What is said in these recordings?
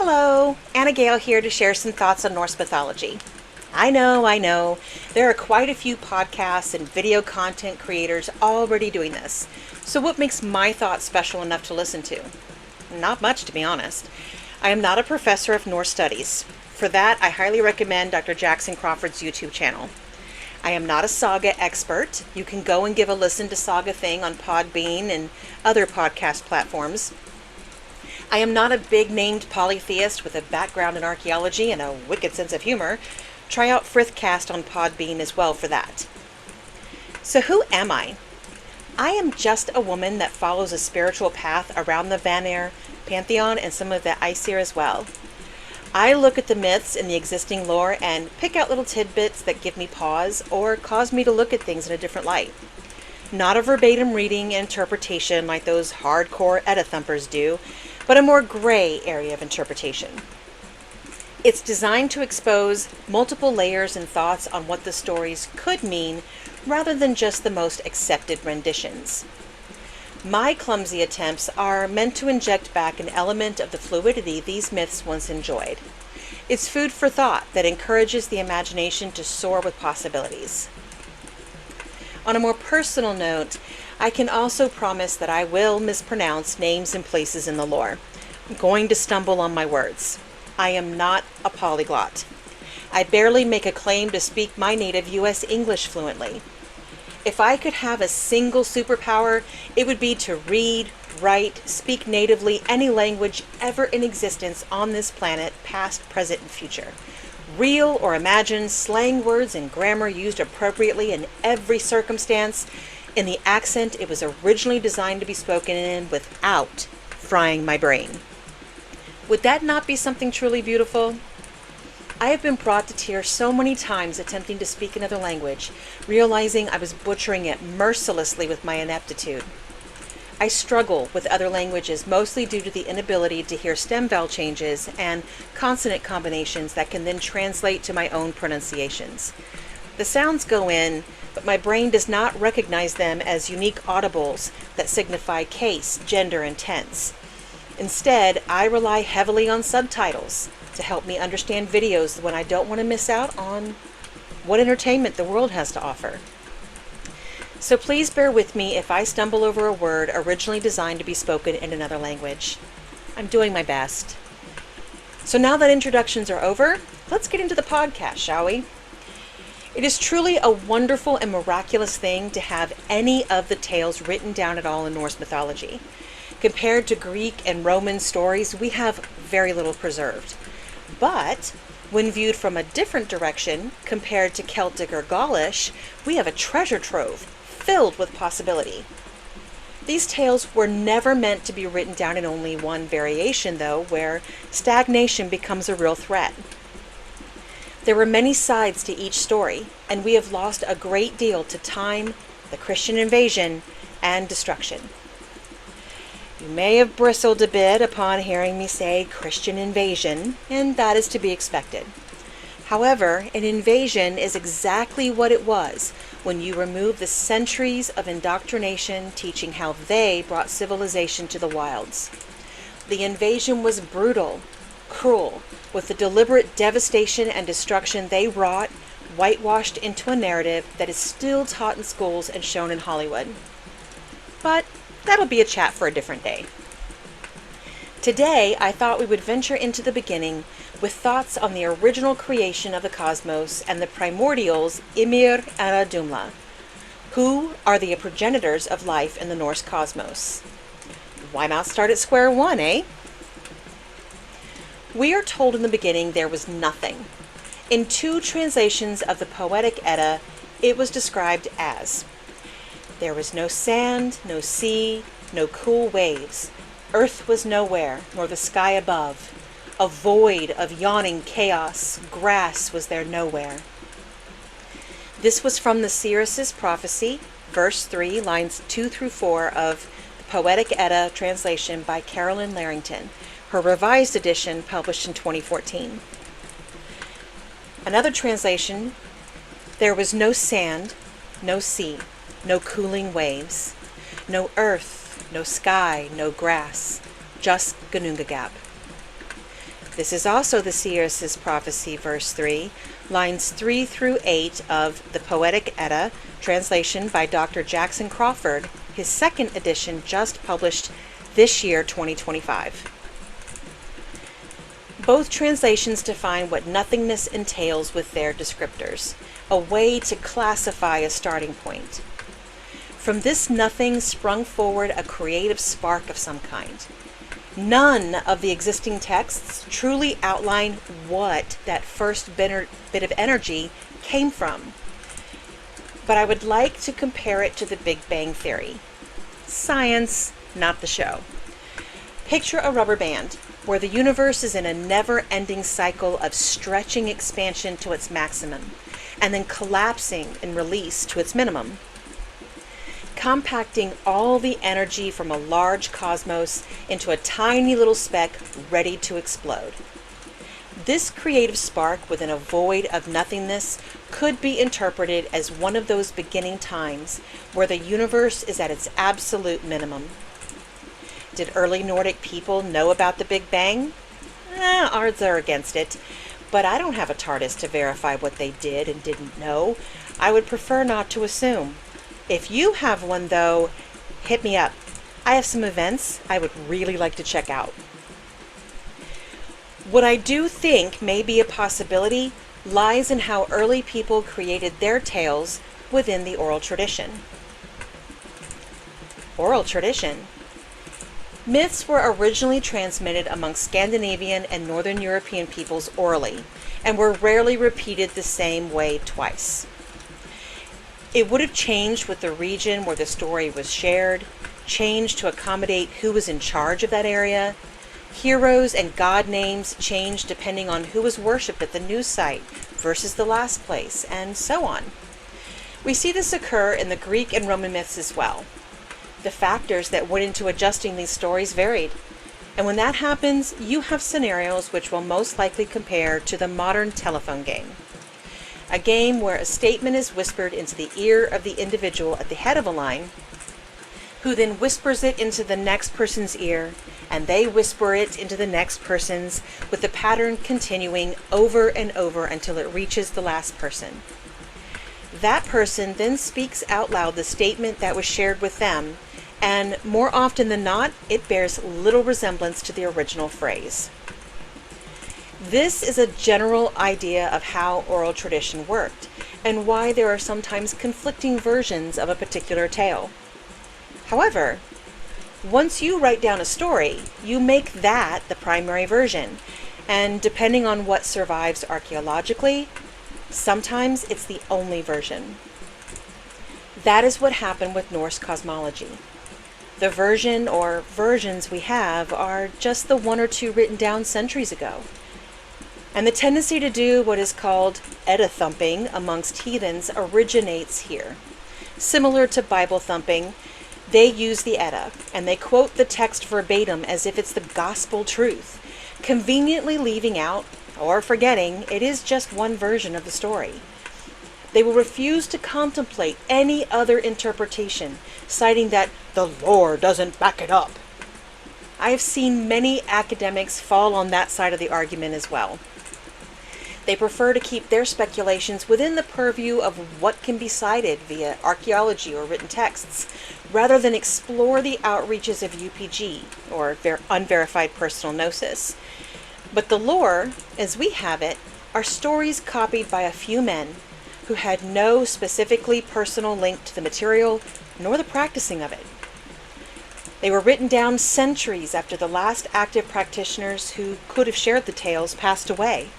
Hello, Anna Gale here to share some thoughts on Norse mythology. I know, there are quite a few podcasts and video content creators already doing this. So what makes my thoughts special enough to listen to? Not much, to be honest. I am not a professor of Norse studies. For that, I highly recommend Dr. Jackson Crawford's YouTube channel. I am not a saga expert. You can go and give a listen to Saga Thing on Podbean and other podcast platforms. I am not a big-named polytheist with a background in archaeology and a wicked sense of humor. Try out Frithcast on Podbean as well for that. So who am I? I am just a woman that follows a spiritual path around the Vanir pantheon and some of the Aesir as well. I look at the myths and the existing lore and pick out little tidbits that give me pause or cause me to look at things in a different light. Not a verbatim reading and interpretation like those hardcore Edda thumpers do, but a more gray area of interpretation. It's designed to expose multiple layers and thoughts on what the stories could mean rather than just the most accepted renditions. My clumsy attempts are meant to inject back an element of the fluidity these myths once enjoyed. It's food for thought that encourages the imagination to soar with possibilities. On a more personal note, I can also promise that I will mispronounce names and places in the lore. I'm going to stumble on my words. I am not a polyglot. I barely make a claim to speak my native U.S. English fluently. If I could have a single superpower, it would be to read, write, speak natively any language ever in existence on this planet, past, present, and future. Real or imagined, slang words and grammar used appropriately in every circumstance, in the accent it was originally designed to be spoken in without frying my brain. Would that not be something truly beautiful? I have been brought to tears so many times attempting to speak another language, realizing I was butchering it mercilessly with my ineptitude. I struggle with other languages mostly due to the inability to hear stem vowel changes and consonant combinations that can then translate to my own pronunciations. The sounds go in, but my brain does not recognize them as unique audibles that signify case, gender, and tense. Instead, I rely heavily on subtitles to help me understand videos when I don't want to miss out on what entertainment the world has to offer. So please bear with me if I stumble over a word originally designed to be spoken in another language. I'm doing my best. So now that introductions are over, let's get into the podcast, shall we? It is truly a wonderful and miraculous thing to have any of the tales written down at all in Norse mythology. Compared to Greek and Roman stories, we have very little preserved. But when viewed from a different direction, compared to Celtic or Gaulish, we have a treasure trove filled with possibility. These tales were never meant to be written down in only one variation, though, where stagnation becomes a real threat. There were many sides to each story, and we have lost a great deal to time, the Christian invasion, and destruction. You may have bristled a bit upon hearing me say Christian invasion, and that is to be expected. However, an invasion is exactly what it was when you remove the centuries of indoctrination teaching how they brought civilization to the wilds. The invasion was brutal, cruel, with the deliberate devastation and destruction they wrought, whitewashed into a narrative that is still taught in schools and shown in Hollywood. But that'll be a chat for a different day. Today, I thought we would venture into the beginning with thoughts on the original creation of the cosmos and the primordials Ymir and Adumla, who are the progenitors of life in the Norse cosmos. Why not start at square one, eh? We are told in the beginning there was nothing. In two translations of the Poetic Edda, it was described as: there was no sand, no sea, no cool waves. Earth was nowhere, nor the sky above. A void of yawning chaos, grass was there nowhere. This was from the Seeress's Prophecy, verse 3, lines 2 through 4 of the Poetic Edda translation by Carolyn Larrington, her revised edition published in 2014. Another translation: there was no sand, no sea, no cooling waves, no earth, no sky, no grass, just Gunungagap. This is also the seeress' prophecy, verse 3, lines 3 through 8 of the Poetic Edda, translation by Dr. Jackson Crawford, his second edition just published this year, 2025. Both translations define what nothingness entails with their descriptors, a way to classify a starting point. From this nothing sprung forward a creative spark of some kind. None of the existing texts truly outline what that first bit of energy came from. But I would like to compare it to the Big Bang Theory. Science, not the show. Picture a rubber band where the universe is in a never-ending cycle of stretching expansion to its maximum and then collapsing and release to its minimum, compacting all the energy from a large cosmos into a tiny little speck ready to explode. This creative spark within a void of nothingness could be interpreted as one of those beginning times where the universe is at its absolute minimum. Did early Nordic people know about the Big Bang? Odds are against it, but I don't have a TARDIS to verify what they did and didn't know. I would prefer not to assume. If you have one, though, hit me up. I have some events I would really like to check out. What I do think may be a possibility lies in how early people created their tales within the oral tradition. Oral tradition. Myths were originally transmitted among Scandinavian and Northern European peoples orally, and were rarely repeated the same way twice. It would have changed with the region where the story was shared, changed to accommodate who was in charge of that area. Heroes and god names changed depending on who was worshipped at the new site versus the last place, and so on. We see this occur in the Greek and Roman myths as well. The factors that went into adjusting these stories varied. And when that happens, you have scenarios which will most likely compare to the modern telephone game. A game where a statement is whispered into the ear of the individual at the head of a line, who then whispers it into the next person's ear, and they whisper it into the next person's, with the pattern continuing over and over until it reaches the last person. That person then speaks out loud the statement that was shared with them, and more often than not, it bears little resemblance to the original phrase. This is a general idea of how oral tradition worked, and why there are sometimes conflicting versions of a particular tale. However, once you write down a story, you make that the primary version, and depending on what survives archaeologically, sometimes it's the only version. That is what happened with Norse cosmology. The version or versions we have are just the one or two written down centuries ago. And the tendency to do what is called Edda thumping amongst heathens originates here. Similar to Bible thumping, they use the Edda, and they quote the text verbatim as if it's the gospel truth, conveniently leaving out or forgetting it is just one version of the story. They will refuse to contemplate any other interpretation, citing that the lore doesn't back it up. I have seen many academics fall on that side of the argument as well. They prefer to keep their speculations within the purview of what can be cited via archaeology or written texts, rather than explore the outreaches of UPG, or unverified personal gnosis. But the lore, as we have it, are stories copied by a few men who had no specifically personal link to the material nor the practicing of it. They were written down centuries after the last active practitioners who could have shared the tales passed away.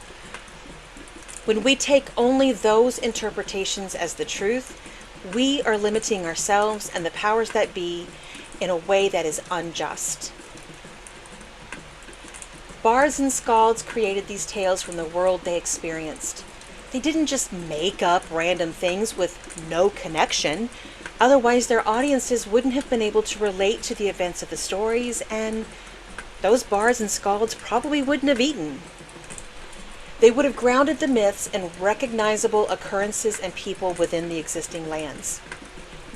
When we take only those interpretations as the truth, we are limiting ourselves and the powers that be in a way that is unjust. Bards and skalds created these tales from the world they experienced. They didn't just make up random things with no connection. Otherwise, their audiences wouldn't have been able to relate to the events of the stories, and those bards and skalds probably wouldn't have eaten. They would have grounded the myths in recognizable occurrences and people within the existing lands.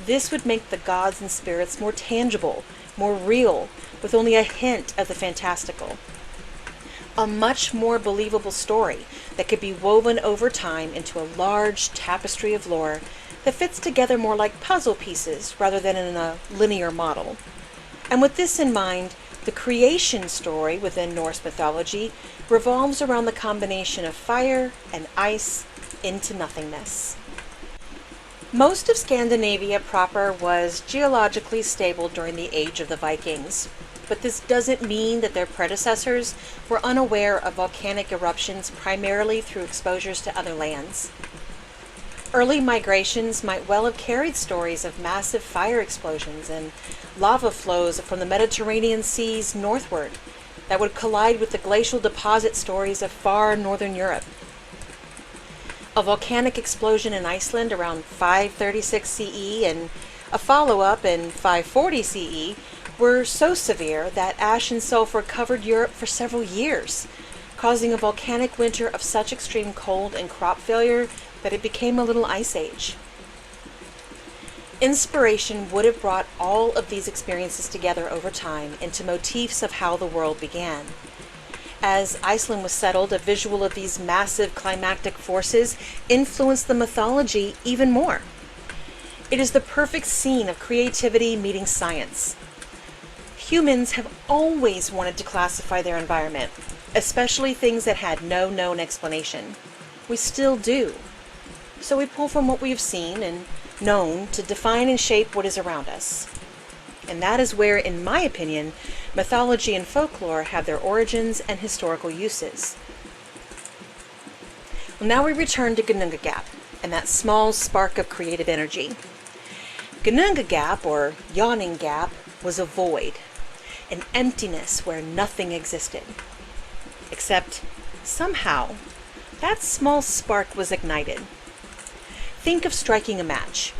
This would make the gods and spirits more tangible, more real, with only a hint of the fantastical. A much more believable story that could be woven over time into a large tapestry of lore that fits together more like puzzle pieces rather than in a linear model. And with this in mind, the creation story within Norse mythology revolves around the combination of fire and ice into nothingness. Most of Scandinavia proper was geologically stable during the age of the Vikings, but this doesn't mean that their predecessors were unaware of volcanic eruptions primarily through exposures to other lands. Early migrations might well have carried stories of massive fire explosions and lava flows from the Mediterranean seas northward that would collide with the glacial deposit stories of far northern Europe. A volcanic explosion in Iceland around 536 CE and a follow-up in 540 CE were so severe that ash and sulfur covered Europe for several years, causing a volcanic winter of such extreme cold and crop failure that it became a little ice age. Inspiration would have brought all of these experiences together over time into motifs of how the world began. As Iceland was settled, a visual of these massive climactic forces influenced the mythology even more. It is the perfect scene of creativity meeting science. Humans have always wanted to classify their environment, especially things that had no known explanation. We still do. So we pull from what we've seen and known to define and shape what is around us. And that is where, in my opinion, mythology and folklore have their origins and historical uses. Well, now we return to Ginnungagap and that small spark of creative energy. Ginnungagap, or yawning gap, was a void, an emptiness where nothing existed. Except, somehow, that small spark was ignited. Think of striking a match,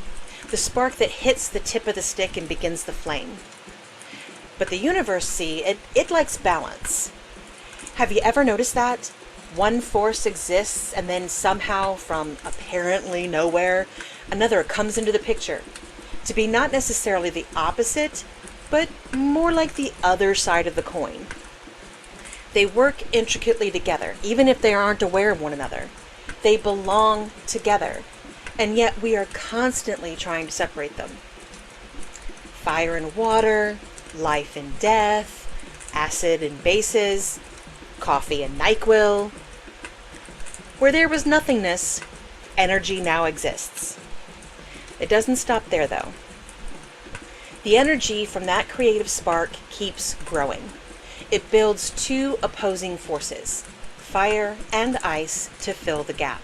the spark that hits the tip of the stick and begins the flame. But the universe, see, it likes balance. Have you ever noticed that? One force exists and then somehow, from apparently nowhere, another comes into the picture, to be not necessarily the opposite, but more like the other side of the coin. They work intricately together, even if they aren't aware of one another. They belong together, and yet we are constantly trying to separate them. Fire and water, life and death, acid and bases, coffee and NyQuil. Where there was nothingness, energy now exists. It doesn't stop there, though. The energy from that creative spark keeps growing. It builds two opposing forces, fire and ice, to fill the gap.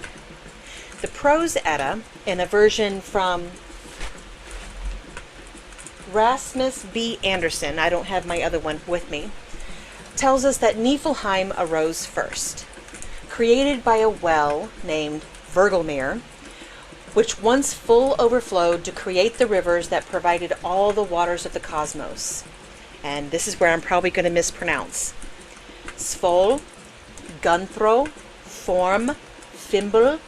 The Prose Edda, in a version from Rasmus B. Anderson, I don't have my other one with me, tells us that Niflheim arose first, created by a well named Vergelmir, which once full overflowed to create the rivers that provided all the waters of the cosmos. And this is where I'm probably going to mispronounce. Svol, Gunthro, Form, Fimbul,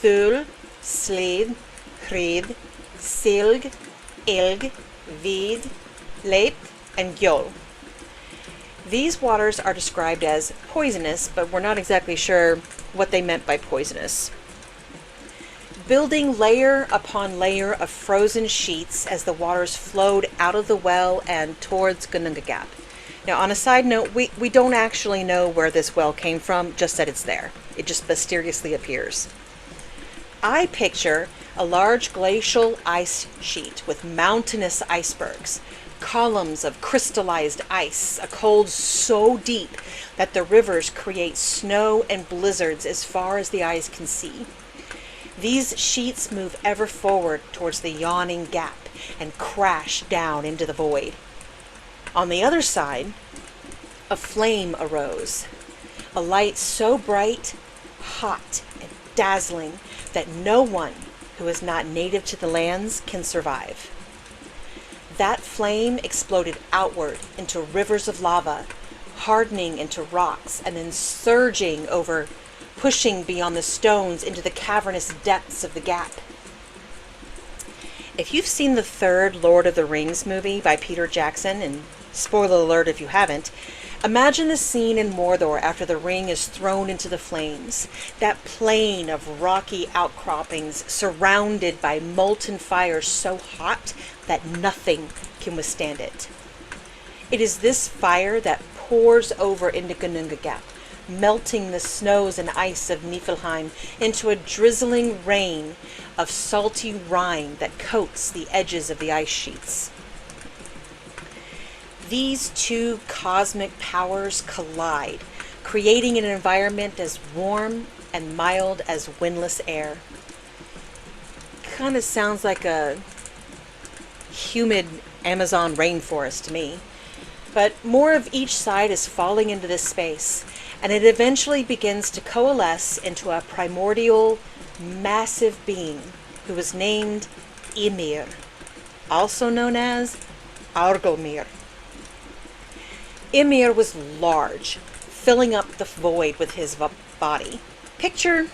Thul, Slid, Hrid, Silg, Ilg, Vid, Leip, and Gjol. These waters are described as poisonous, but we're not exactly sure what they meant by poisonous. Building layer upon layer of frozen sheets as the waters flowed out of the well and towards Ginnungagap. Now, on a side note, we don't actually know where this well came from, just that it's there. It just mysteriously appears. I picture a large glacial ice sheet with mountainous icebergs, columns of crystallized ice, a cold so deep that the rivers create snow and blizzards as far as the eyes can see. These sheets move ever forward towards the yawning gap and crash down into the void. On the other side, a flame arose, a light so bright, hot, and dazzling that no one who is not native to the lands can survive. That flame exploded outward into rivers of lava, hardening into rocks and then surging over, pushing beyond the stones into the cavernous depths of the gap. If you've seen the third Lord of the Rings movie by Peter Jackson, and spoiler alert if you haven't, Imagine the scene in Mordor after the ring is thrown into the flames. That plain of rocky outcroppings surrounded by molten fire so hot that nothing can withstand it. It is this fire that pours over into Ginnungagap, melting the snows and ice of Niflheim into a drizzling rain of salty rime that coats the edges of the ice sheets. These two cosmic powers collide, creating an environment as warm and mild as windless air. Kind of sounds like a humid Amazon rainforest to me. But more of each side is falling into this space, and it eventually begins to coalesce into a primordial, massive being who was named Ymir, also known as Argolmir. Ymir was large, filling up the void with his body. Picture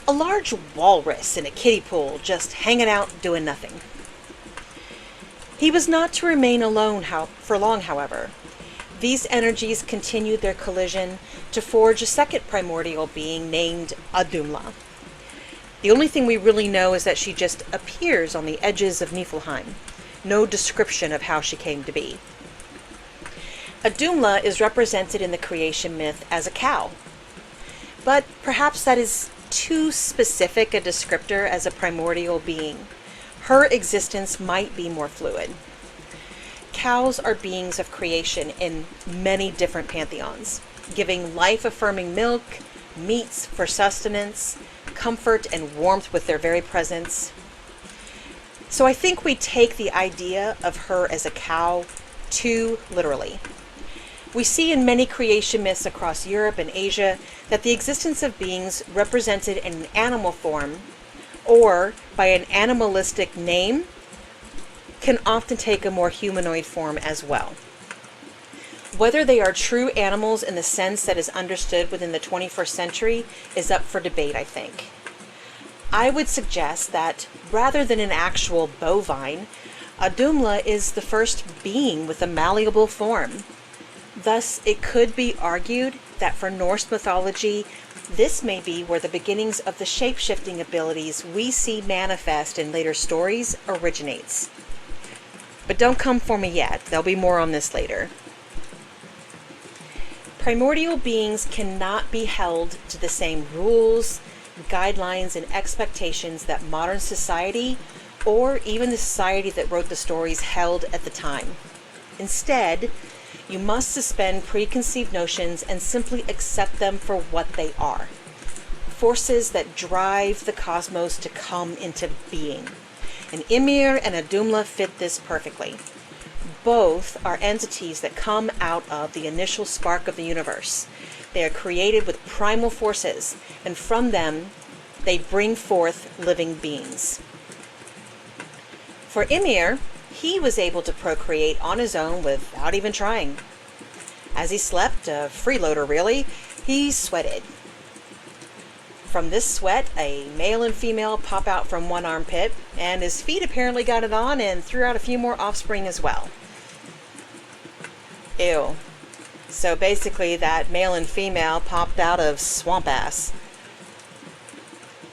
a large walrus in a kiddie pool just hanging out doing nothing. He was not to remain alone for long, however. These energies continued their collision to forge a second primordial being named Adumla. The only thing we really know is that she just appears on the edges of Niflheim. No description of how she came to be. Adumla is represented in the creation myth as a cow, but perhaps that is too specific a descriptor as a primordial being. Her existence might be more fluid. Cows are beings of creation in many different pantheons, giving life-affirming milk, meats for sustenance, comfort and warmth with their very presence. So I think we take the idea of her as a cow too literally. We see in many creation myths across Europe and Asia that the existence of beings represented in an animal form or by an animalistic name can often take a more humanoid form as well. Whether they are true animals in the sense that is understood within the 21st century is up for debate, I think. I would suggest that rather than an actual bovine, Adumla is the first being with a malleable form. Thus, it could be argued that for Norse mythology, this may be where the beginnings of the shape-shifting abilities we see manifest in later stories originates. But don't come for me yet, there'll be more on this later. Primordial beings cannot be held to the same rules, guidelines, and expectations that modern society, or even the society that wrote the stories, held at the time. Instead, you must suspend preconceived notions and simply accept them for what they are. Forces that drive the cosmos to come into being. And Ymir and Adumla fit this perfectly. Both are entities that come out of the initial spark of the universe. They are created with primal forces, and from them, they bring forth living beings. For Ymir, he was able to procreate on his own without even trying. As he slept, a freeloader really, he sweated. From this sweat, a male and female pop out from one armpit, and his feet apparently got it on and threw out a few more offspring as well. Ew. So basically that male and female popped out of swamp ass.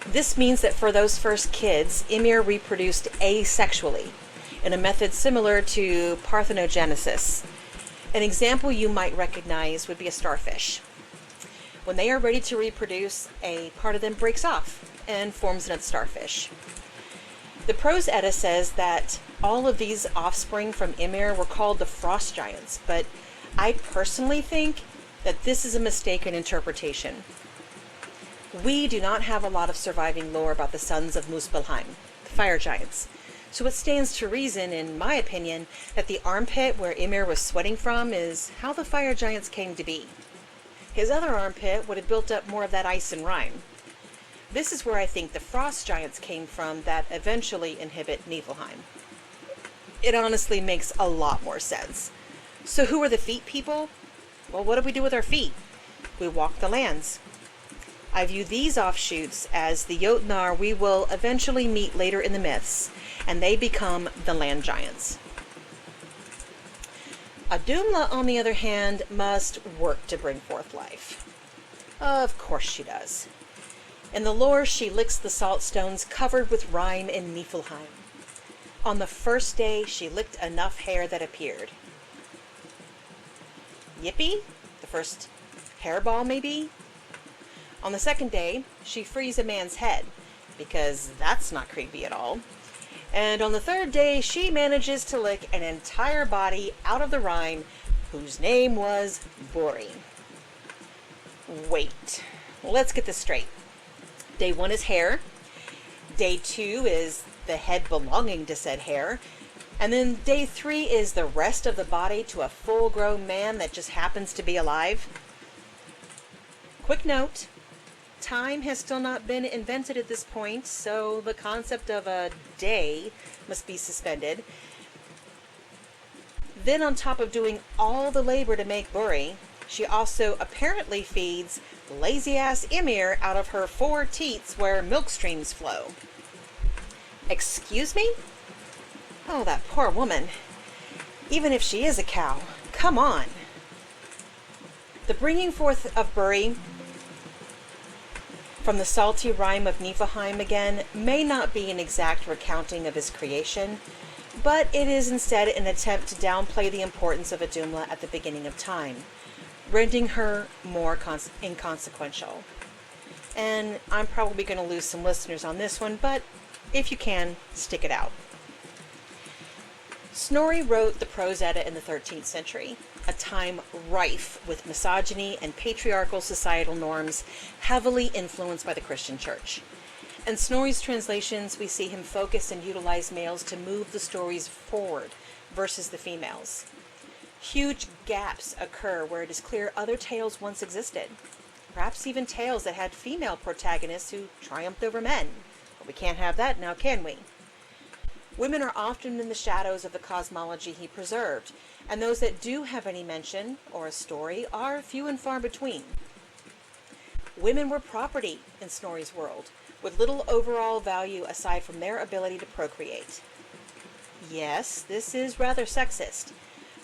This means that for those first kids, Ymir reproduced asexually, in a method similar to parthenogenesis. An example you might recognize would be a starfish. When they are ready to reproduce, a part of them breaks off and forms another starfish. The Prose Edda says that all of these offspring from Ymir were called the frost giants, but I personally think that this is a mistaken interpretation. We do not have a lot of surviving lore about the sons of Muspelheim, the fire giants. So it stands to reason, in my opinion, that the armpit where Ymir was sweating from is how the fire giants came to be. His other armpit would have built up more of that ice and rime. This is where I think the frost giants came from that eventually inhabit Niflheim. It honestly makes a lot more sense. So who are the feet people? Well, what do we do with our feet? We walk the lands. I view these offshoots as the Jotnar we will eventually meet later in the myths, and they become the land giants. A Doomla, on the other hand, must work to bring forth life. Of course she does. In the lore, she licks the salt stones covered with rime in Niflheim. On the first day, she licked enough hair that appeared. Yippee? The first hairball, maybe? On the second day, she frees a man's head, because that's not creepy at all. And on the third day, she manages to lick an entire body out of the rime, whose name was Bori. Wait, let's get this straight. Day 1 is hair. Day 2 is the head belonging to said hair. And then day 3 is the rest of the body to a full-grown man that just happens to be alive. Quick note, time has still not been invented at this point, so the concept of a day must be suspended. Then on top of doing all the labor to make Buri, she also apparently feeds lazy-ass Ymir out of her 4 teats where milk streams flow. Excuse me? Oh, that poor woman. Even if she is a cow, come on. The bringing forth of Buri from the salty rime of Niflheim again may not be an exact recounting of his creation, but it is instead an attempt to downplay the importance of Idumla at the beginning of time, rendering her more inconsequential. And I'm probably going to lose some listeners on this one, but if you can, stick it out. Snorri wrote the Prose Edda in the 13th century, a time rife with misogyny and patriarchal societal norms heavily influenced by the Christian Church. In Snorri's translations, we see him focus and utilize males to move the stories forward versus the females. Huge gaps occur where it is clear other tales once existed, perhaps even tales that had female protagonists who triumphed over men. But we can't have that now, can we? Women are often in the shadows of the cosmology he preserved, and those that do have any mention or a story are few and far between. Women were property in Snorri's world, with little overall value aside from their ability to procreate. Yes, this is rather sexist,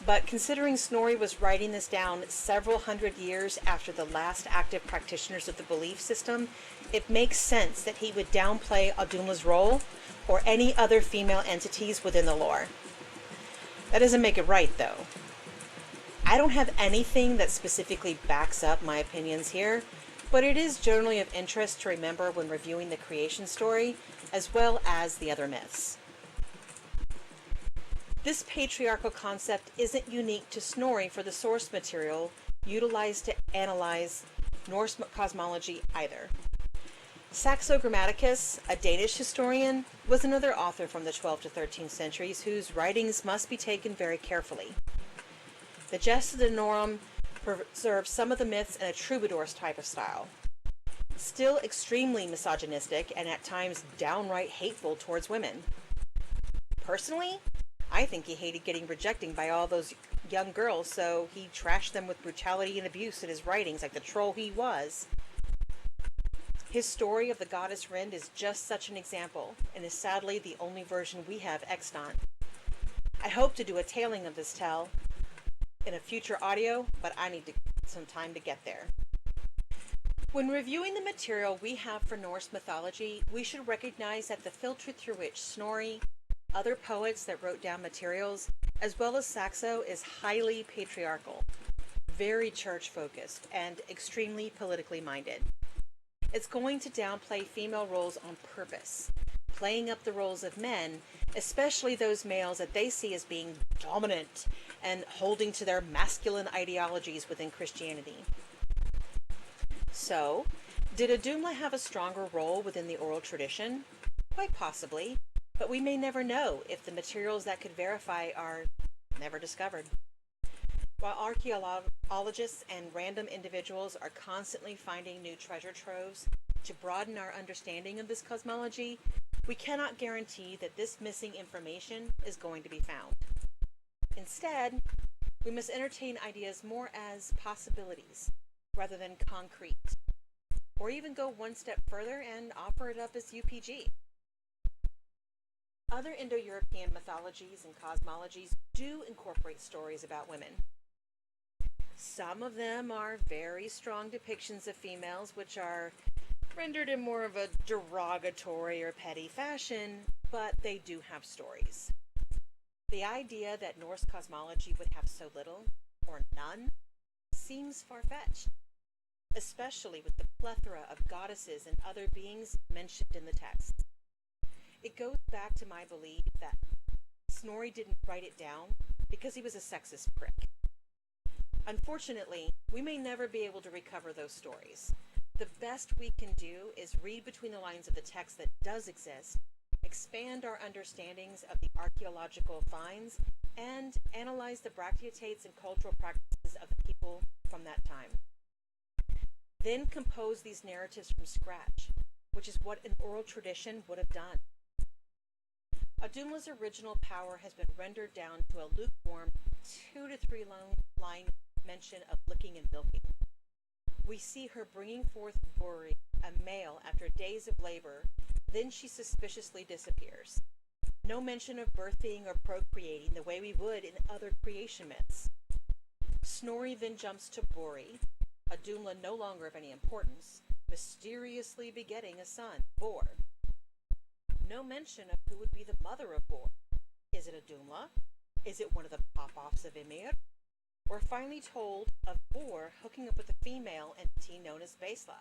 but considering Snorri was writing this down several hundred years after the last active practitioners of the belief system, it makes sense that he would downplay Idumla's role or any other female entities within the lore. That doesn't make it right, though. I don't have anything that specifically backs up my opinions here, but it is generally of interest to remember when reviewing the creation story, as well as the other myths. This patriarchal concept isn't unique to Snorri for the source material utilized to analyze Norse cosmology either. Saxo Grammaticus, a Danish historian, was another author from the 12th to 13th centuries whose writings must be taken very carefully. The Gesta Danorum preserves some of the myths in a troubadour's type of style. Still extremely misogynistic and at times downright hateful towards women. Personally, I think he hated getting rejected by all those young girls, so he trashed them with brutality and abuse in his writings like the troll he was. His story of the goddess Rind is just such an example, and is sadly the only version we have extant. I hope to do a tailing of this tale in a future audio, but I need some time to get there. When reviewing the material we have for Norse mythology, we should recognize that the filter through which Snorri, other poets that wrote down materials, as well as Saxo, is highly patriarchal, very church-focused, and extremely politically minded. It's going to downplay female roles on purpose, playing up the roles of men, especially those males that they see as being dominant and holding to their masculine ideologies within Christianity. So, did Idumla have a stronger role within the oral tradition? Quite possibly, but we may never know if the materials that could verify are never discovered. While archaeologists and random individuals are constantly finding new treasure troves to broaden our understanding of this cosmology, we cannot guarantee that this missing information is going to be found. Instead, we must entertain ideas more as possibilities rather than concrete, or even go one step further and offer it up as UPG. Other Indo-European mythologies and cosmologies do incorporate stories about women. Some of them are very strong depictions of females, which are rendered in more of a derogatory or petty fashion, but they do have stories. The idea that Norse cosmology would have so little, or none, seems far-fetched, especially with the plethora of goddesses and other beings mentioned in the text. It goes back to my belief that Snorri didn't write it down because he was a sexist prick. Unfortunately, we may never be able to recover those stories. The best we can do is read between the lines of the text that does exist, expand our understandings of the archaeological finds, and analyze the brachiotates and cultural practices of the people from that time. Then compose these narratives from scratch, which is what an oral tradition would have done. Adumla's original power has been rendered down to a lukewarm 2 to 3 line mention of licking and milking. We see her bringing forth Bori, a male, after days of labor, then she suspiciously disappears. No mention of birthing or procreating the way we would in other creation myths. Snorri then jumps to Bori, Adumla no longer of any importance, mysteriously begetting a son, Bor. No mention of who would be the mother of Bor. Is it Adumla? Is it one of the pop-offs of Ymir? We're finally told of Bor hooking up with a female entity known as Besla.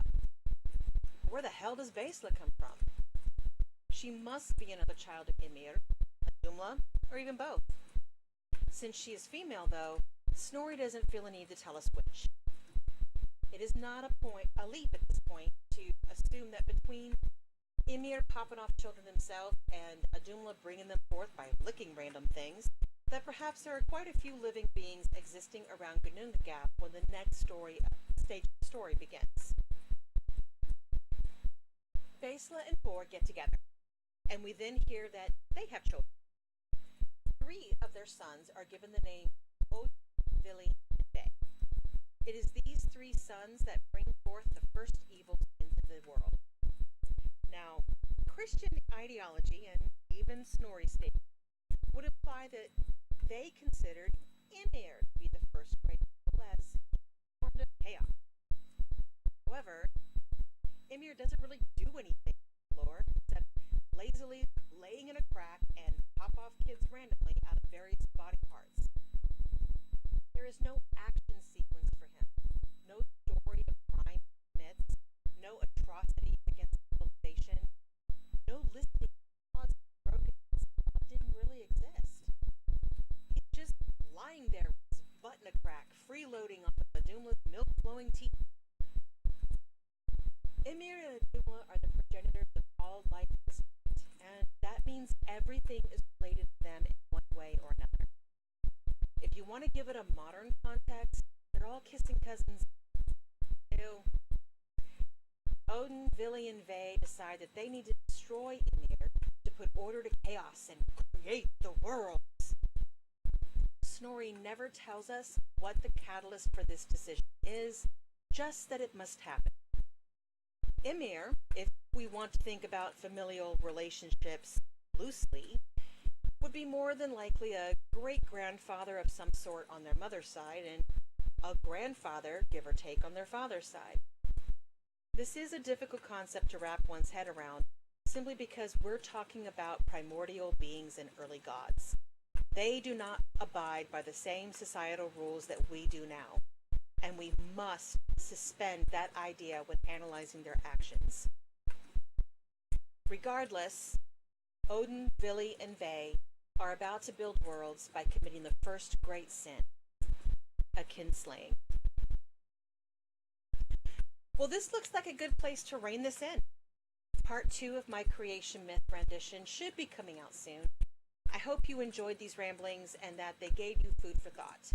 Where the hell does Besla come from? She must be another child of Ymir, Adumla, or even both. Since she is female, though, Snorri doesn't feel a need to tell us which. It is not a leap at this point to assume that between Ymir popping off children himself and Adumla bringing them forth by licking random things, that perhaps there are quite a few living beings existing around Ginnungagap when the next stage of the story begins. Besla and Bor get together, and we then hear that they have children. 3 of their sons are given the name Odin, Vili, and Ve. It is these 3 sons that bring forth the first evils into the world. Now, Christian ideology, and even Snorri's statement, would imply that they considered Ymir to be the first great evil as he formed of chaos. However, Ymir doesn't really do anything in the lore except lazily laying in a crack and pop off kids randomly out of various body parts. There is no action sequence for him, no story of crime myths, no atrocities against civilization, no listing of laws broken against God didn't really exist. He's just lying there with his butt in a crack, freeloading off of Adumla's milk-flowing teeth. Ymir and Adumla are the progenitors of all life at this point, and that means everything is related to them in one way or another. If you want to give it a modern context, they're all kissing cousins. Ew. Odin, Vili, and Ve decide that they need to destroy Ymir to put order to chaos and create the worlds. Snorri never tells us what the catalyst for this decision is, just that it must happen. Ymir, if we want to think about familial relationships loosely, would be more than likely a great-grandfather of some sort on their mother's side and a grandfather, give or take, on their father's side. This is a difficult concept to wrap one's head around, simply because we're talking about primordial beings and early gods. They do not abide by the same societal rules that we do now, and we must suspend that idea when analyzing their actions. Regardless, Odin, Vili, and Ve are about to build worlds by committing the first great sin, a kinslaying. Well, this looks like a good place to rein this in. Part 2 of my creation myth rendition should be coming out soon. I hope you enjoyed these ramblings and that they gave you food for thought.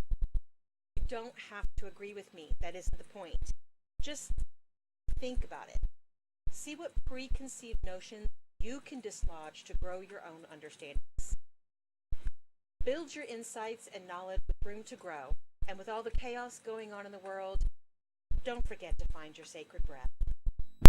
You don't have to agree with me. That isn't the point. Just think about it. See what preconceived notions you can dislodge to grow your own understandings. Build your insights and knowledge with room to grow, and with all the chaos going on in the world, don't forget to find your sacred breath.